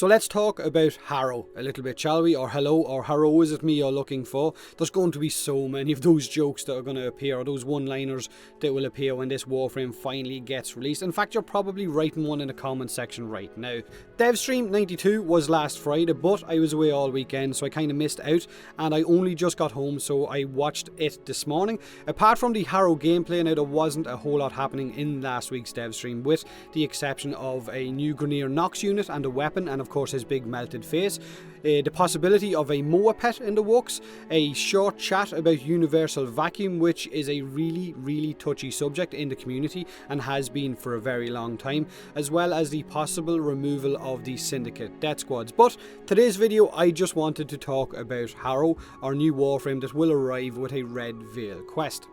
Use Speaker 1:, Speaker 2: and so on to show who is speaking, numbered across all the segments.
Speaker 1: So let's talk about Harrow a little bit, shall we? Or hello, or Harrow, is it me you're looking for? There's going to be so many of those jokes that are going to appear, or those one-liners that will appear when this Warframe finally gets released. In fact, you're probably writing one in the comment section right now. Devstream 92 was last Friday, but I was away all weekend, so I kind of missed out, and I only just got home, so I watched it this morning. Apart from the Harrow gameplay, now there wasn't a whole lot happening in last week's Devstream, with the exception of a new Grineer Nox unit and a weapon, and of course his big melted face, the possibility of a Moa pet in the works, a short chat about universal vacuum, which is a really touchy subject in the community and has been for a very long time, as well as the possible removal of the syndicate death squads. But today's video, I just wanted to talk about Harrow, our new Warframe that will arrive with a Red Veil quest.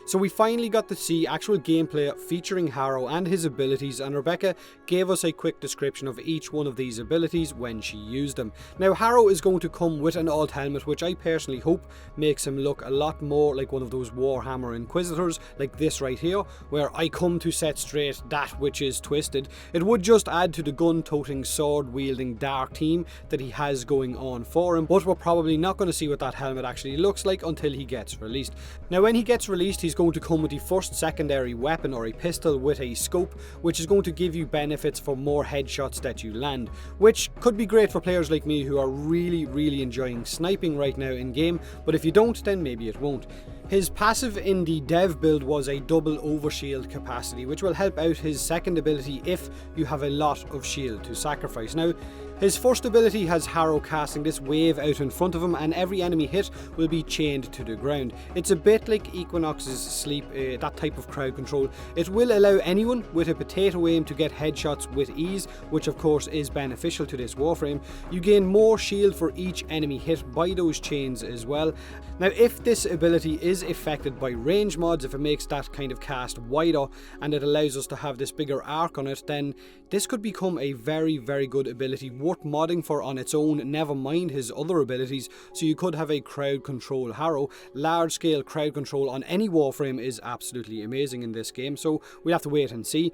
Speaker 1: So we finally got to see actual gameplay featuring Harrow and his abilities, and Rebecca gave us a quick description of each one of these abilities when she used them. Now Harrow is going to come with an alt helmet, which I personally hope makes him look a lot more like one of those Warhammer Inquisitors, like this right here, where I come to set straight that which is twisted. It would just add to the gun-toting, sword-wielding dark team that he has going on for him, but we're probably not going to see what that helmet actually looks like until he gets released. Now when he gets released, he's going to come with the first secondary weapon, or a pistol with a scope, which is going to give you benefits for more headshots that you land, which could be great for players like me who are really enjoying sniping right now in game, but if you don't, then maybe it won't. His passive in the dev build was a double overshield capacity, which will help out his second ability if you have a lot of shield to sacrifice. Now, his first ability has Harrow casting this wave out in front of him, and every enemy hit will be chained to the ground. It's a bit like Equinox's sleep, that type of crowd control. It will allow anyone with a potato aim to get headshots with ease, which of course is beneficial to this Warframe. You gain more shield for each enemy hit by those chains as well. Now if this ability is affected by range mods, if it makes that kind of cast wider and it allows us to have this bigger arc on it, then this could become a very good ability worth modding for on its own, never mind his other abilities. So you could have a crowd control Harrow. Large scale crowd control on any Warframe is absolutely amazing in this game, so we'll have to wait and see.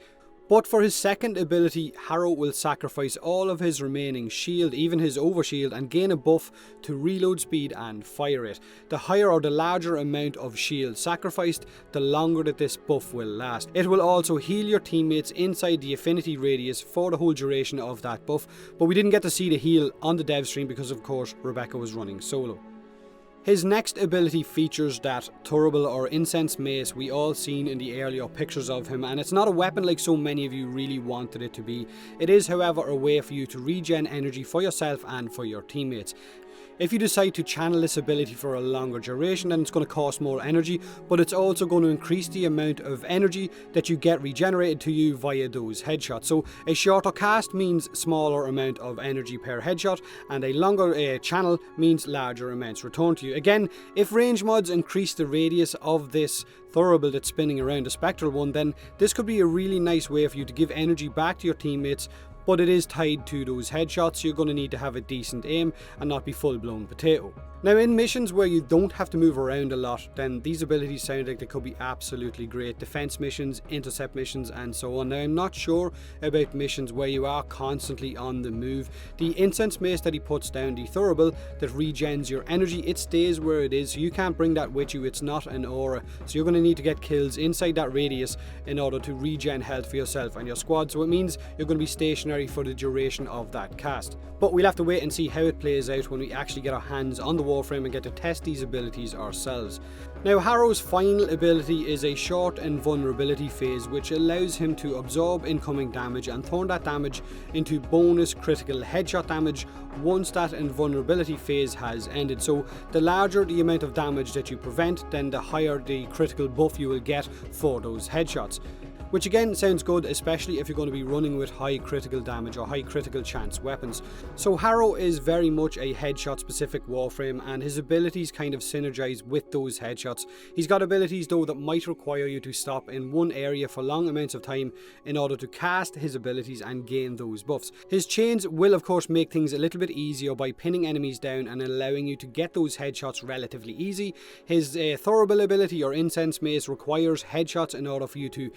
Speaker 1: But for his second ability, Harrow will sacrifice all of his remaining shield, even his overshield, and gain a buff to reload speed and fire rate. The higher or the larger amount of shield sacrificed, the longer that this buff will last. It will also heal your teammates inside the affinity radius for the whole duration of that buff, but we didn't get to see the heal on the dev stream because of course Rebecca was running solo. His next ability features that Thurible or incense mace we all seen in the earlier pictures of him, and it's not a weapon like so many of you really wanted it to be. It is, however, a way for you to regen energy for yourself and for your teammates. If you decide to channel this ability for a longer duration, then it's going to cost more energy, but it's also going to increase the amount of energy that you get regenerated to you via those headshots. So a shorter cast means smaller amount of energy per headshot, and a longer channel means larger amounts returned to you. Again, if range mods increase the radius of this Thurible that's spinning around the spectral one, then this could be a really nice way for you to give energy back to your teammates, but it is tied to those headshots, so you're going to need to have a decent aim and not be full-blown potato. Now in missions where you don't have to move around a lot, then these abilities sound like they could be absolutely great. Defense missions, intercept missions and so on. Now I'm not sure about missions where you are constantly on the move. The incense mace that he puts down, the Thurible, that regens your energy, it stays where it is, so you can't bring that with you. It's not an aura, so you're going to need to get kills inside that radius in order to regen health for yourself and your squad, so it means you're going to be stationary for the duration of that cast. But we'll have to wait and see how it plays out when we actually get our hands on the Warframe and get to test these abilities ourselves. Now Harrow's final ability is a short invulnerability phase, which allows him to absorb incoming damage and turn that damage into bonus critical headshot damage once that invulnerability phase has ended. So the larger the amount of damage that you prevent, then the higher the critical buff you will get for those headshots. Which again sounds good, especially if you're going to be running with high critical damage or high critical chance weapons. So Harrow is very much a headshot specific Warframe, and his abilities kind of synergize with those headshots. He's got abilities though that might require you to stop in one area for long amounts of time in order to cast his abilities and gain those buffs. His chains will of course make things a little bit easier by pinning enemies down and allowing you to get those headshots relatively easy. His Thurible ability or incense mace requires headshots in order for you to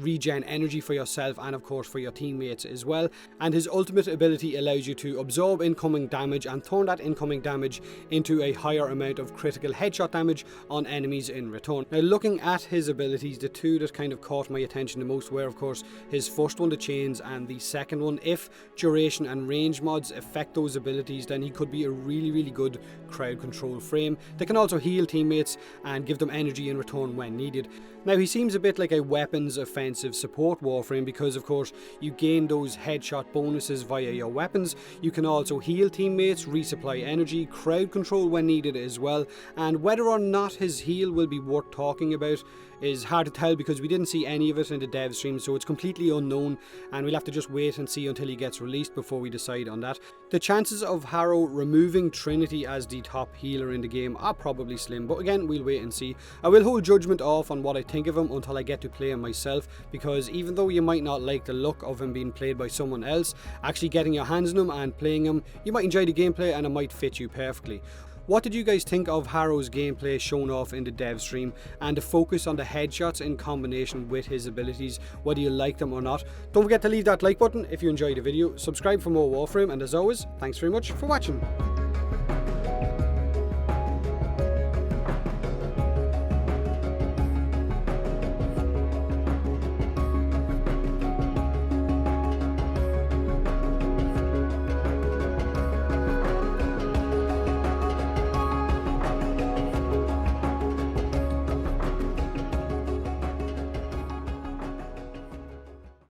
Speaker 1: regen energy for yourself and of course for your teammates as well. And his ultimate ability allows you to absorb incoming damage and turn that incoming damage into a higher amount of critical headshot damage on enemies in return. Now, looking at his abilities, the two that kind of caught my attention the most were of course his first one, the chains, and the second one. If duration and range mods affect those abilities, then he could be a really good crowd control frame that can also heal teammates and give them energy in return when needed. Now, he seems a bit like a weapons offensive support Warframe because of course you gain those headshot bonuses via your weapons. You can also heal teammates, resupply energy, crowd control when needed as well, and whether or not his heal will be worth talking about is hard to tell because we didn't see any of it in the dev stream, so it's completely unknown and we'll have to just wait and see until he gets released before we decide on that. The chances of Harrow removing Trinity as the top healer in the game are probably slim, but again, we'll wait and see. I will hold judgment off on what I think of him until I get to play him myself, because even though you might not like the look of him being played by someone else, actually getting your hands on him and playing him, you might enjoy the gameplay and it might fit you perfectly. What did you guys think of Harrow's gameplay shown off in the dev stream and the focus on the headshots in combination with his abilities, whether you like them or not? Don't forget to leave that like button if you enjoyed the video, subscribe for more Warframe, and as always, thanks very much for watching.